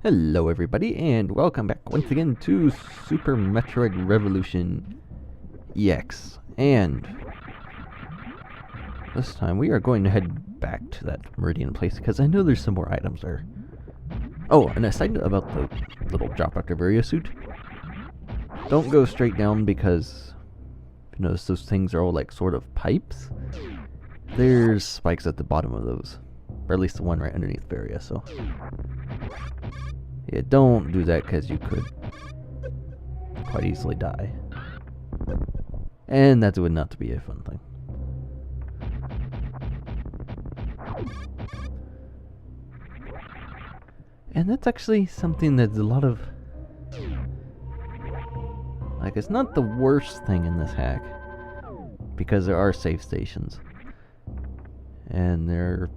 Hello everybody, and welcome back once again to Super Metroid Revolution EX. And this time we are going to head back to that Meridian place, because I know there's some more items there. Oh, and a side note about the little drop out of area suit. Don't go straight down, because if you notice those things are all like sort of pipes. There's spikes at the bottom of those. Or at least the one right underneath Varia, so... yeah, don't do that because you could quite easily die. And that would not be a fun thing. And that's actually something that's a lot of... like, it's not the worst thing in this hack, because there are save stations. And they're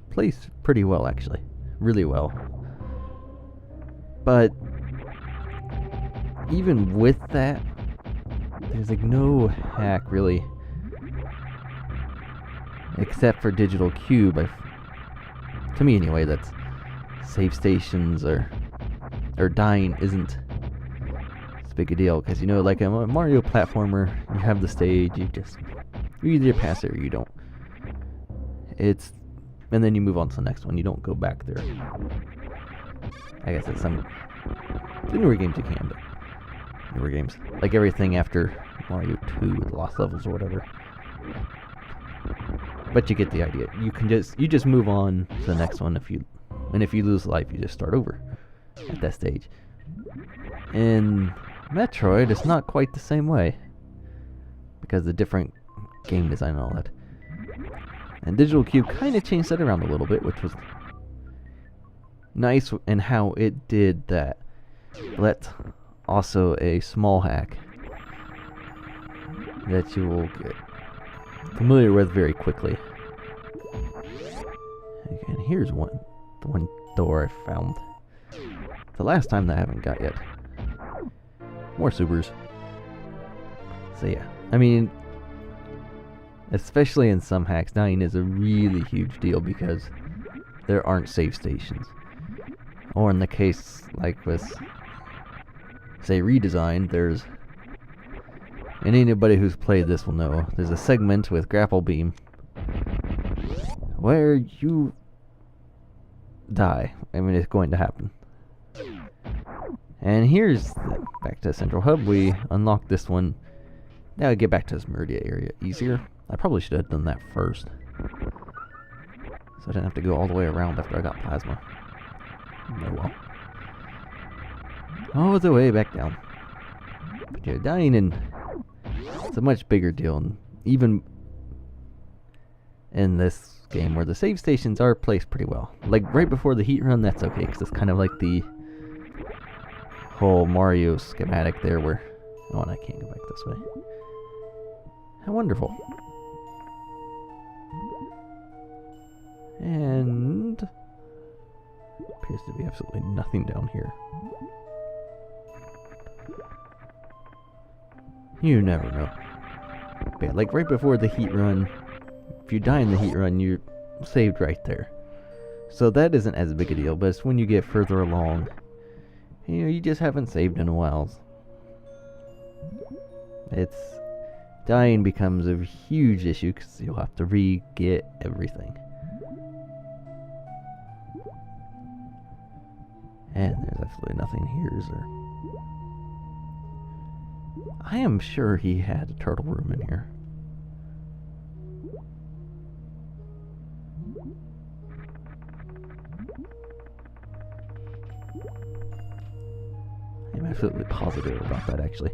placed pretty well, actually. Really well. But even with that, there's like no hack really, except for Digital Cube. To me anyway, that's save stations or dying isn't as big a deal, because you know, like a Mario platformer, you have the stage, you either pass it or you don't. And then you move on to the next one. You don't go back there. I guess it's the newer games you can, but newer games, like everything after Mario 2, the Lost Levels or whatever. But you get the idea. You just move on to the next one. If you lose life, you just start over at that stage. In Metroid, it's not quite the same way, because the different game design and all that. And Digital Cube kind of changed that around a little bit, which was nice in how it did that. But also a small hack that you will get familiar with very quickly. And here's the one door I found the last time that I haven't got yet. More supers. So yeah, I mean, especially in some hacks, dying is a really huge deal because there aren't save stations. Or in the case like with, say, Redesign, and anybody who's played this will know, there's a segment with Grapple Beam where you die. I mean, it's going to happen. And here's back to the Central Hub. We unlock this one. Now I get back to this Meridia area easier. I probably should have done that first, so I didn't have to go all the way around after I got plasma. Oh well. All the way back down. But yeah, dying it's a much bigger deal, and even in this game where the save stations are placed pretty well. Like right before the heat run, that's okay, because it's kind of like the whole Mario schematic there where... oh, and I can't go back this way. How wonderful. And appears to be absolutely nothing down here. You never know. But yeah, like right before the heat run, if you die in the heat run, you're saved right there. So that isn't as big a deal, but it's when you get further along, you just haven't saved in a while. Dying becomes a huge issue because you'll have to re-get everything. And there's absolutely nothing here, is there? I am sure he had a turtle room in here. I'm absolutely positive about that, actually.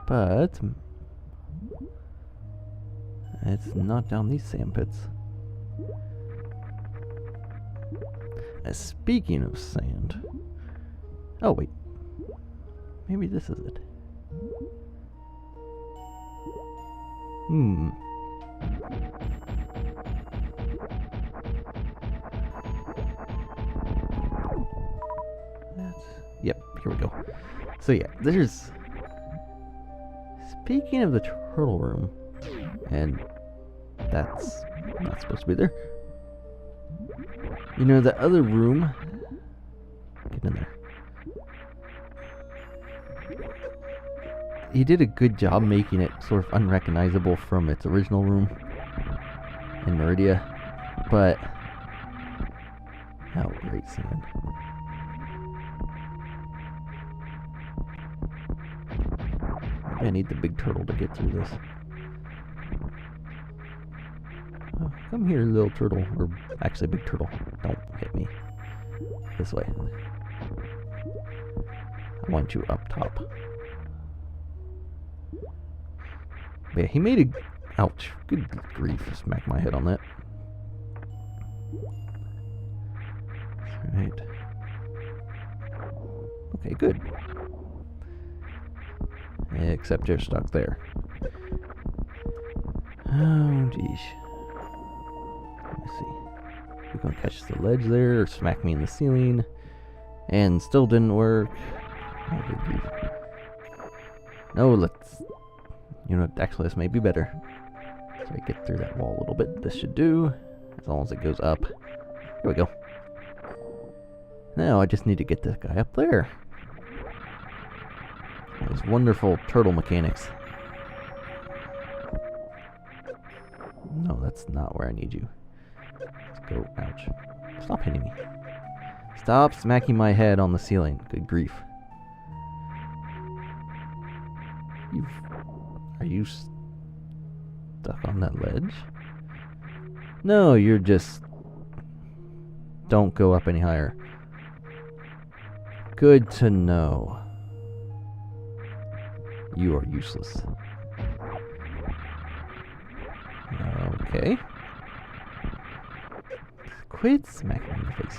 But it's not down these sand pits. Speaking of sand... oh wait, maybe this is it. Yep, here we go. So yeah, there's... speaking of the turtle room, and that's Not supposed to be there. You know, the other room... Get in there. He did a good job making it sort of unrecognizable from its original room in Meridia, but... Oh, great sand. Maybe I need the big turtle to get through this. Oh, come here, little turtle. Or actually, big turtle. Don't hit me. This way. I want you up top. But yeah, he made a... Ouch. Good grief. Smack my head on that. Alright. Okay, good. Except you're stuck there. Oh, geez. Let me see. We're gonna catch the ledge there, or smack me in the ceiling. And still didn't work. Oh, good grief. No, let's... You know, actually, this may be better. So I get through that wall a little bit. This should do. As long as it goes up. Here we go. Now I just need to get this guy up there. These wonderful turtle mechanics. No, that's not where I need you. Let's go. Ouch. Stop hitting me. Stop smacking my head on the ceiling. Good grief. Are you stuck on that ledge? No, you're just... Don't go up any higher. Good to know. You are useless. Okay. Quit smacking me in the face.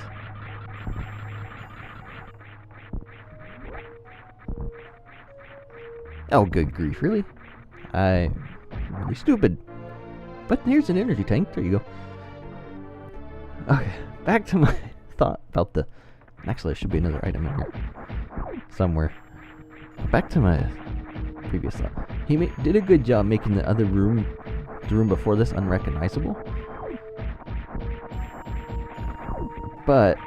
Oh, good grief, really? I'm really stupid. But here's an energy tank. There you go. Okay, back to my thought about the... Actually, there should be another item in here. Somewhere. Back to my previous thought. He did a good job making the other room, the room before this, unrecognizable. But,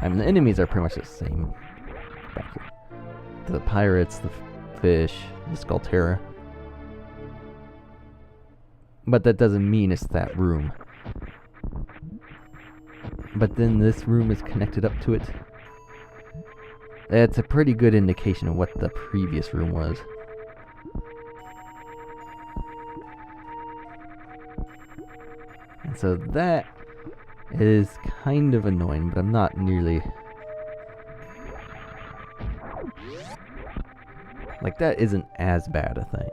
I mean, the enemies are pretty much the same. Back here. The pirates, the fish, the Skullterra. But that doesn't mean it's that room. But then this room is connected up to it. That's a pretty good indication of what the previous room was. And so that is kind of annoying, but I'm not nearly... Like, that isn't as bad a thing.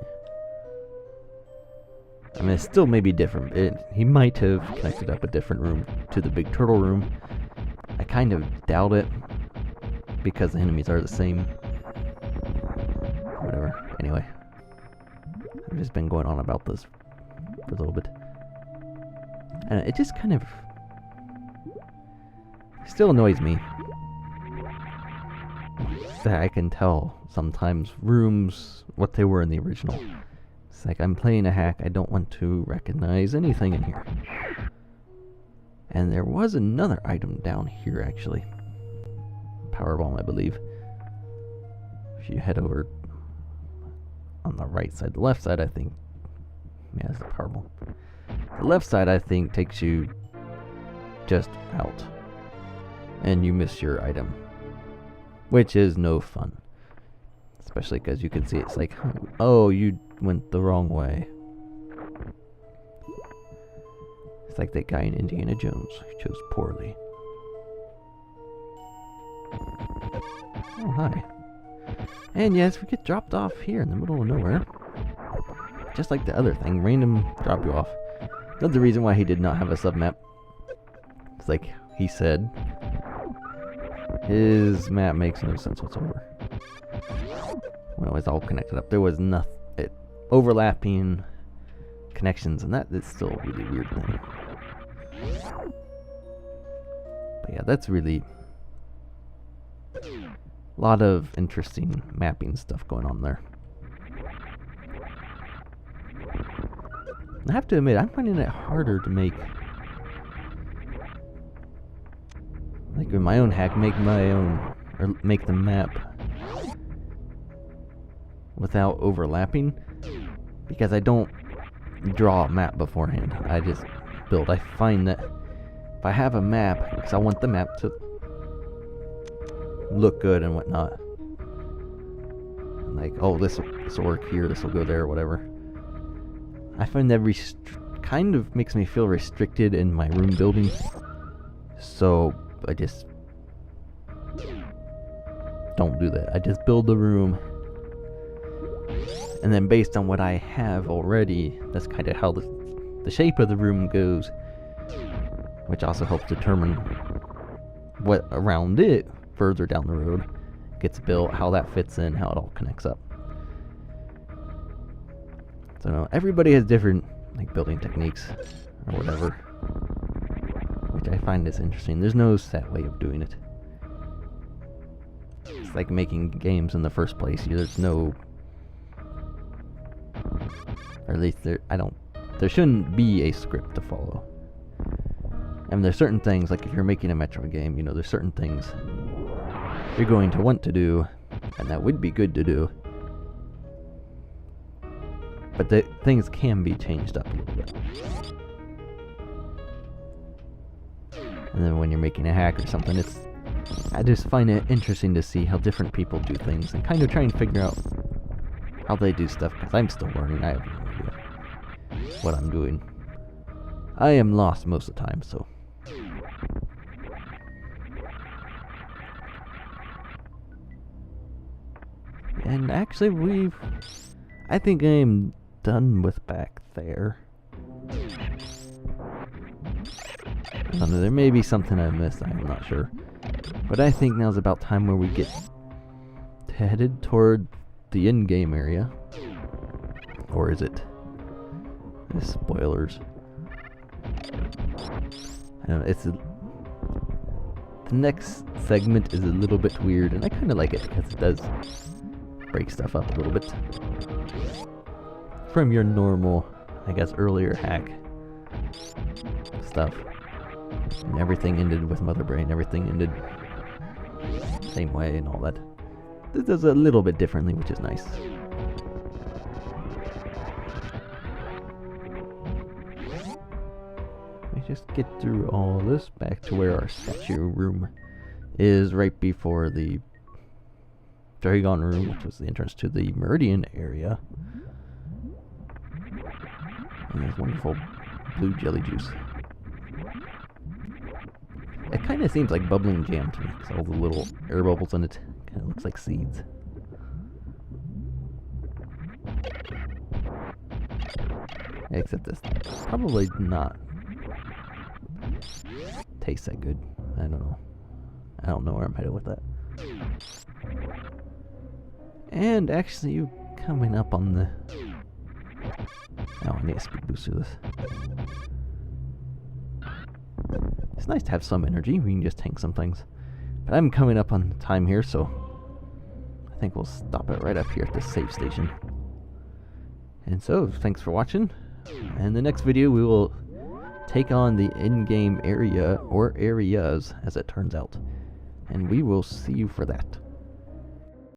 I mean, it still may be different. He might have connected up a different room to the big turtle room. I kind of doubt it, because the enemies are the same. Whatever. Anyway. I've just been going on about this for a little bit. And it just kind of... still annoys me that I can tell sometimes rooms what they were in the original. It's like I'm playing a hack, I don't want to recognize anything in here. And there was another item down here actually. Power bomb, I believe. If you head over on the right side, the left side I think, yeah, it's the power bomb. The left side I think takes you just out. And you miss your item. Which is no fun. Especially because you can see it's like, oh, you went the wrong way. It's like that guy in Indiana Jones who chose poorly. Oh, hi. And yes, we get dropped off here in the middle of nowhere. Just like the other thing, random drop you off. Another reason why he did not have a submap. It's like he said, his map makes no sense whatsoever. Well, it's all connected up. There was nothing, overlapping connections, and that is still a really weird thing. But yeah, that's really a lot of interesting mapping stuff going on there. I have to admit, I'm finding it harder to make, like with my own hack, make the map without overlapping, because I don't draw a map beforehand. I just build. I find that if I have a map, because I want the map to look good and whatnot, like, oh, this will work here, this will go there, whatever. I find that kind of makes me feel restricted in my room building, so I just don't do that. I just build the room, and then based on what I have already, that's kind of how the shape of the room goes, which also helps determine what around it further down the road gets built, how that fits in, how it all connects up. So everybody has different like building techniques or whatever, which I find is interesting. There's no set way of doing it. It's like making games in the first place. There's no, or at least there shouldn't be a script to follow. And there's certain things, like if you're making a Metroid game, there's certain things you're going to want to do, and that would be good to do. But the things can be changed up a little bit. And then when you're making a hack or something, I just find it interesting to see how different people do things and kind of try and figure out how they do stuff, because I'm still learning. I have no idea what I'm doing. I am lost most of the time, so. And actually I think I am done with back there. I don't know, there may be something I missed, I'm not sure. But I think now's about time where we get headed toward the in-game area. Or is it? Spoilers. I don't know, the next segment is a little bit weird, and I kind of like it because it does break stuff up a little bit from your normal, I guess, earlier hack stuff. And everything ended with Mother Brain, everything ended the same way and all that. This does a little bit differently, which is nice. We just get through all this back to where our statue room is, right before the Dragon room, which was the entrance to the Meridian area. And there's wonderful blue jelly juice. It kind of seems like bubbling jam to me, because all the little air bubbles in it kind of looks like seeds. Except this probably not taste that good. I don't know. I don't know where I'm headed with that. And actually, you coming up on the... Oh, I need a speed boost to this. It's nice to have some energy. We can just tank some things. But I'm coming up on time here, so I think we'll stop it right up here at this save station. And so, thanks for watching. In the next video, we will take on the in-game area, or areas, as it turns out. And we will see you for that.